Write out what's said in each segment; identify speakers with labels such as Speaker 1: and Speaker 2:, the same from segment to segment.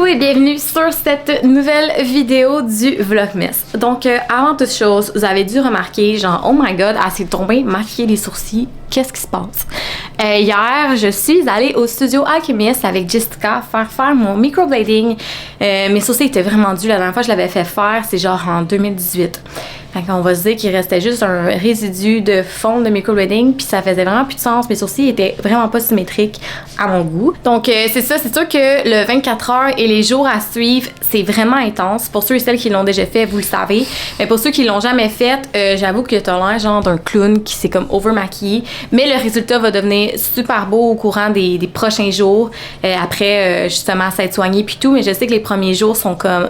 Speaker 1: et bienvenue sur cette nouvelle vidéo du Vlogmas. Donc avant toute chose, vous avez dû remarquer genre oh my god, elle s'est tombée maquiller les sourcils. Qu'est-ce qui se passe? Hier, je suis allée au studio Alchemist avec Jessica faire mon microblading. Mes sourcils étaient vraiment durs. La dernière fois que je l'avais fait faire, c'est genre en 2018. Fait qu'on va se dire qu'il restait juste un résidu de fond de microblading, puis ça faisait vraiment plus de sens. Mes sourcils étaient vraiment pas symétriques à mon goût. Donc c'est ça, c'est sûr que le 24 heures et les jours à suivre, c'est vraiment intense. Pour ceux et celles qui l'ont déjà fait, vous le savez. Mais pour ceux qui l'ont jamais fait, j'avoue que t'as l'air genre d'un clown qui s'est comme over-maquillé. Mais le résultat va devenir super beau au courant des prochains jours. Après, justement, s'être soigné puis tout. Mais je sais que les premiers jours sont comme,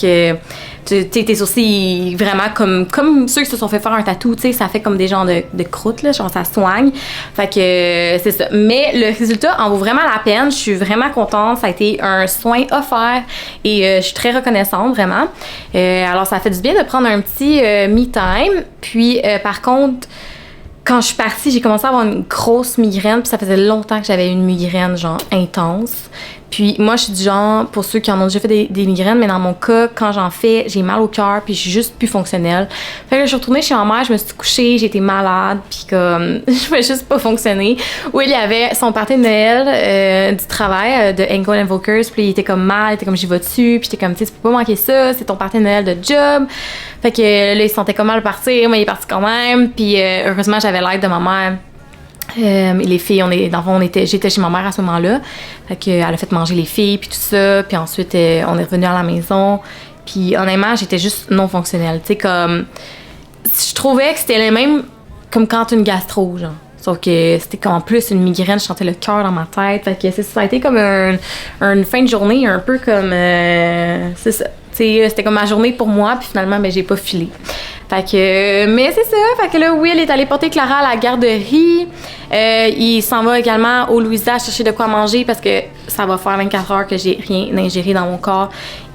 Speaker 1: que tes sourcils vraiment comme ceux qui se sont fait faire un tatou, tu sais, ça fait comme des genres de croûtes, là, genre ça soigne. Fait que c'est ça. Mais le résultat en vaut vraiment la peine. Je suis vraiment contente. Ça a été un soin offert et je suis très reconnaissante, vraiment. Alors, ça fait du bien de prendre un petit me time. Puis, par contre, quand je suis partie, j'ai commencé à avoir une grosse migraine, puis ça faisait longtemps que j'avais une migraine, genre, intense. Puis moi, je suis du genre, pour ceux qui en ont déjà fait des migraines, mais dans mon cas, quand j'en fais, j'ai mal au cœur, puis je suis juste plus fonctionnelle. Fait que je suis retournée chez ma mère, je me suis couchée, j'étais malade, puis comme, je pouvais juste pas fonctionner. Où il y avait son party de Noël du travail de Angle Invokers, puis il était comme mal, il était comme j'y vais dessus, puis j'étais comme, tu sais, tu peux pas manquer ça, c'est ton party de Noël de job. Fait que là, il se sentait comme mal partir, mais il est parti quand même, puis heureusement, j'avais l'aide de ma mère. Les filles, j'étais chez ma mère à ce moment-là. Fait qu'elle a fait manger les filles, puis tout ça. Puis ensuite, on est revenu à la maison. Puis honnêtement, j'étais juste non fonctionnelle. Tu sais, comme... Je trouvais que c'était le même comme quand une gastro, genre. Sauf que c'était comme en plus une migraine, je sentais le cœur dans ma tête. Fait que ça a été comme une fin de journée un peu comme... c'est ça. C'était comme ma journée pour moi, puis finalement, ben, j'ai pas filé. Fait que, mais c'est ça. Fait que là, Will est allé porter Clara à la garderie. Il s'en va également au Louisa chercher de quoi manger parce que ça va faire 24 heures que j'ai rien ingéré dans mon corps.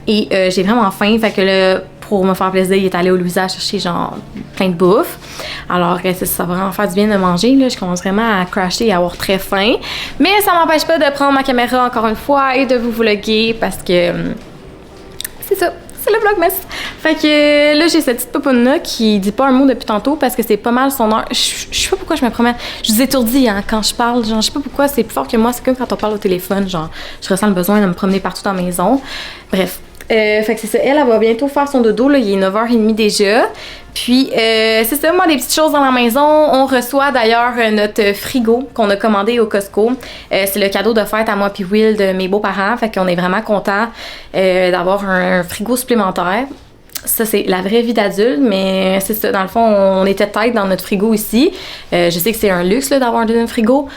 Speaker 1: Et j'ai vraiment faim. Fait que là, pour me faire plaisir, il est allé au Louisa chercher genre plein de bouffe. Alors, ça va vraiment faire du bien de manger. Là. Je commence vraiment à crasher et à avoir très faim. Mais ça m'empêche pas de prendre ma caméra encore une fois et de vous vlogger parce que c'est ça. C'est le Vlogmas. Fait que là, j'ai cette petite popoune-là qui dit pas un mot depuis tantôt parce que c'est pas mal son heure. Je sais pas pourquoi je me promène. Je vous étourdis hein, quand je parle. Genre, je sais pas pourquoi, c'est plus fort que moi. C'est comme quand on parle au téléphone. Genre, je ressens le besoin de me promener partout dans la maison. Bref. Fait que c'est ça. Elle va bientôt faire son dodo. Là, il est 9h30 déjà. Puis, c'est ça, moi, des petites choses dans la maison. On reçoit d'ailleurs notre frigo qu'on a commandé au Costco. C'est le cadeau de fête à moi puis Will de mes beaux-parents. Fait qu'on est vraiment contents d'avoir un frigo supplémentaire. Ça, c'est la vraie vie d'adulte, mais c'est ça. Dans le fond, on était tête dans notre frigo ici. Je sais que c'est un luxe là, d'avoir un deuxième frigo,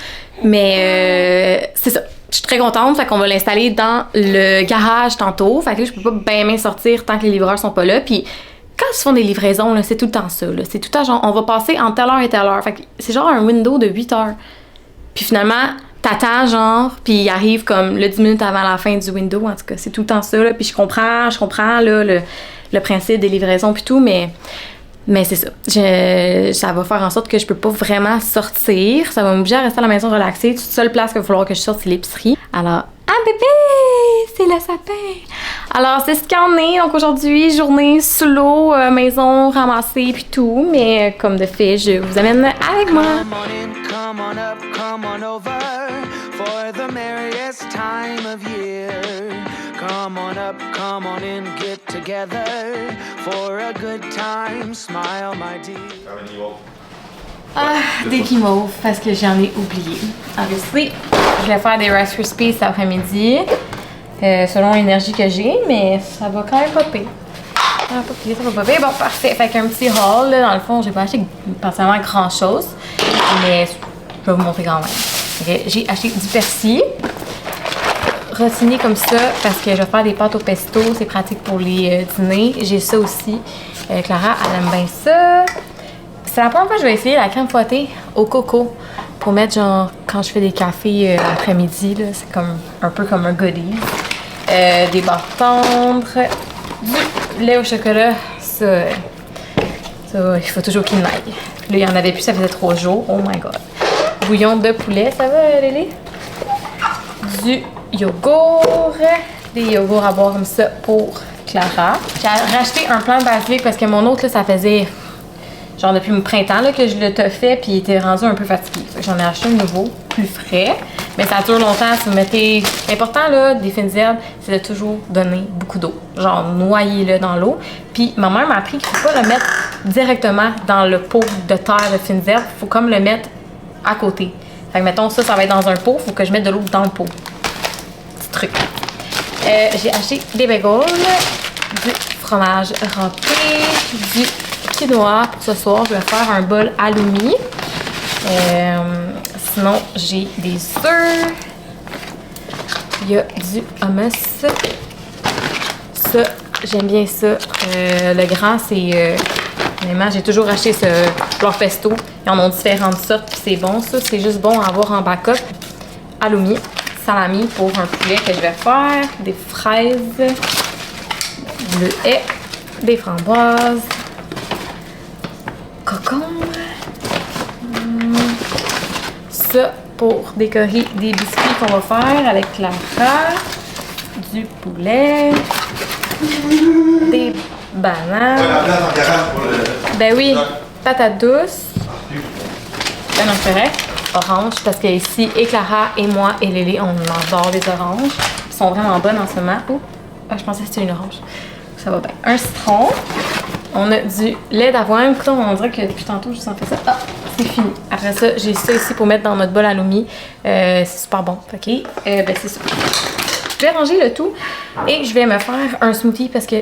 Speaker 1: mais c'est ça. Je suis très contente, fait qu'on va l'installer dans le garage tantôt. Fait que là, je peux pas bien sortir tant que les livreurs sont pas là. Puis quand ils font des livraisons, là, c'est tout le temps ça. Là. C'est tout le temps genre, on va passer entre telle heure et telle heure. Fait que c'est genre un window de 8 heures. Puis finalement, t'attends genre, puis il arrive comme le 10 minutes avant la fin du window. En tout cas, c'est tout le temps ça. Là. Puis je comprends là, le principe des livraisons puis tout, mais c'est ça. Ça va faire en sorte que je peux pas vraiment sortir. Ça va m'obliger à rester à la maison relaxée. Toute seule place qu'il va falloir que je sorte, c'est l'épicerie. Alors, bébé! C'est le sapin! Alors, c'est ce qu'il y en est. Donc aujourd'hui, journée sous l'eau, maison ramassée puis tout. Mais comme de fait, je vous amène avec moi. Come on up, come on over for the merriest time of year. Come on up, come on in, get together for a good time. Smile, my dear. Des guimauves, parce que j'en ai oublié. Obviously, je vais faire des Rice Krispies cet après-midi, selon l'énergie que j'ai, mais ça va quand même popper. Ça va popper. Bon, parfait. Fait qu'un petit haul, là, dans le fond, j'ai pas acheté particulièrement grand-chose, mais je vais vous montrer quand même. Okay. J'ai acheté du persil. Rotiner comme ça parce que je vais faire des pâtes au pesto, c'est pratique pour les dîners. J'ai ça aussi. Clara, elle aime bien ça. C'est la première fois que je vais essayer la crème fouettée au coco pour mettre genre quand je fais des cafés après-midi. C'est comme un peu comme un goodies. Des barres tendres, du lait au chocolat. Ça il faut toujours qu'il n'aille. Là, il y en avait plus, ça faisait 3 jours. Oh my god. Bouillon de poulet, ça va, Lélie? Du yogourt, des yogourts à boire comme ça pour Clara. J'ai racheté un plan de basilic parce que mon autre, là, ça faisait genre depuis le printemps là, que je le fait puis il était rendu un peu fatigué. J'en ai acheté un nouveau, plus frais, mais ça dure longtemps si vous mettez... L'important là, des fines herbes, c'est de toujours donner beaucoup d'eau. Genre noyer-le dans l'eau. Puis ma mère m'a appris qu'il ne faut pas le mettre directement dans le pot de terre de fines herbes. Il faut comme le mettre à côté. Fait que mettons ça va être dans un pot, il faut que je mette de l'eau dans le pot. Petit truc. J'ai acheté des bagels, du fromage râpé, du quinoa pour ce soir. Je vais faire un bol halloumi. Sinon, j'ai des œufs. Il y a du hummus. Ça, j'aime bien ça. Le grand, c'est... Vraiment, j'ai toujours acheté ce leur pesto. Ils en ont différentes sortes, puis c'est bon. Ça, c'est juste bon à avoir en backup. Halloumi, salami pour un poulet que je vais faire. Des fraises, le lait, des framboises, concombre. Ça pour décorer des biscuits qu'on va faire avec Clara, du poulet, des bananes. Ben oui, patates douces. Ben non, c'est correct. Orange, parce que ici, et Clara, et moi, et Lily, on adore les oranges. Ils sont vraiment bonnes en ce moment. Oh, ah, je pensais que c'était une orange. Ça va bien. Un citron. On a du lait d'avoine. On dirait que depuis tantôt, je vous en fais ça. Ah, c'est fini. Après ça, j'ai ça ici pour mettre dans notre bol halloumi. C'est super bon. OK. Ben, c'est ça. Je vais ranger le tout et je vais me faire un smoothie parce que,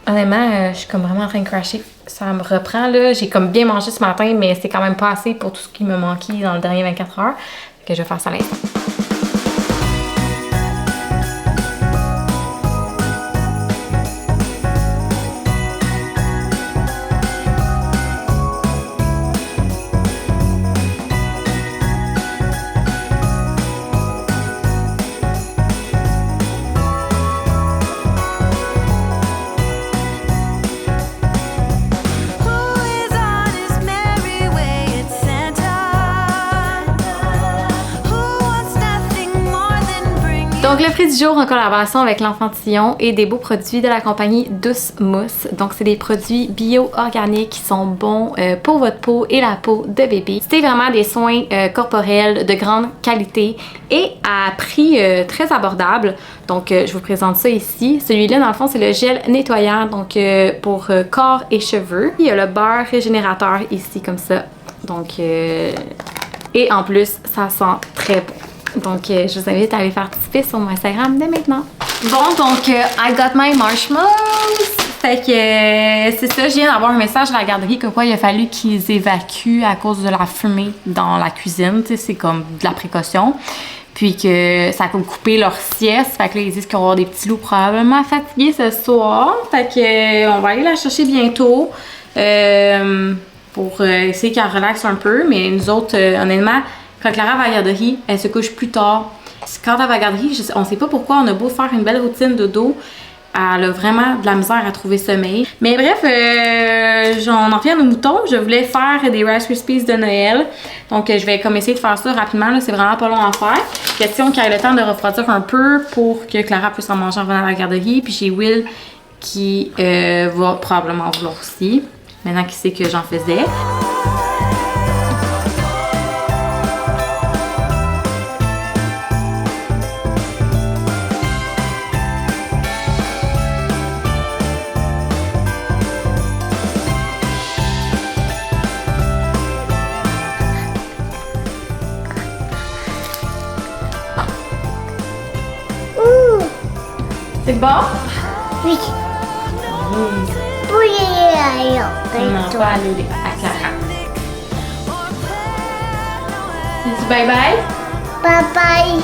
Speaker 1: honnêtement, je suis comme vraiment en train de crasher. Ça me reprend, là. J'ai comme bien mangé ce matin, mais c'est quand même pas assez pour tout ce qui me manquait dans le dernier 24 heures. Que je vais faire ça à l'instant. Donc le prix du jour en collaboration avec l'Enfantillon et des beaux produits de la compagnie Douce Mousse. Donc c'est des produits bio-organiques qui sont bons pour votre peau et la peau de bébé. C'est vraiment des soins corporels de grande qualité et à prix très abordable. Donc je vous présente ça ici. Celui-là dans le fond c'est le gel nettoyant donc pour corps et cheveux. Il y a le beurre régénérateur ici comme ça. Donc et en plus ça sent très bon. Donc, je vous invite à aller participer sur mon Instagram dès maintenant. Bon, donc, I got my marshmallows. Fait que c'est ça, je viens d'avoir un message à la garderie comme quoi il a fallu qu'ils évacuent à cause de la fumée dans la cuisine. Tu sais, c'est comme de la précaution. Puis que ça a comme coupé leur sieste. Fait que là, ils disent qu'ils vont avoir des petits loups probablement fatigués ce soir. Fait que on va aller la chercher bientôt. Pour essayer qu'elle relaxe un peu. Mais nous autres, honnêtement, quand Clara va à la garderie, elle se couche plus tard. Quand elle va à la garderie, on sait pas pourquoi, on a beau faire une belle routine de dos, elle a vraiment de la misère à trouver sommeil. Mais bref, on en revient aux moutons. Je voulais faire des Rice Krispies de Noël. Donc je vais comme essayer de faire ça rapidement. C'est vraiment pas long à faire. Question qu'il y ait le temps de refroidir un peu pour que Clara puisse en manger en venant à la garderie. Puis j'ai Will qui va probablement vouloir aussi. Maintenant qu'il sait que j'en faisais. C'est bon?
Speaker 2: Oui. Oui,
Speaker 1: Non, pas à Lily, à Clara. Dis bye bye.
Speaker 2: bye bye.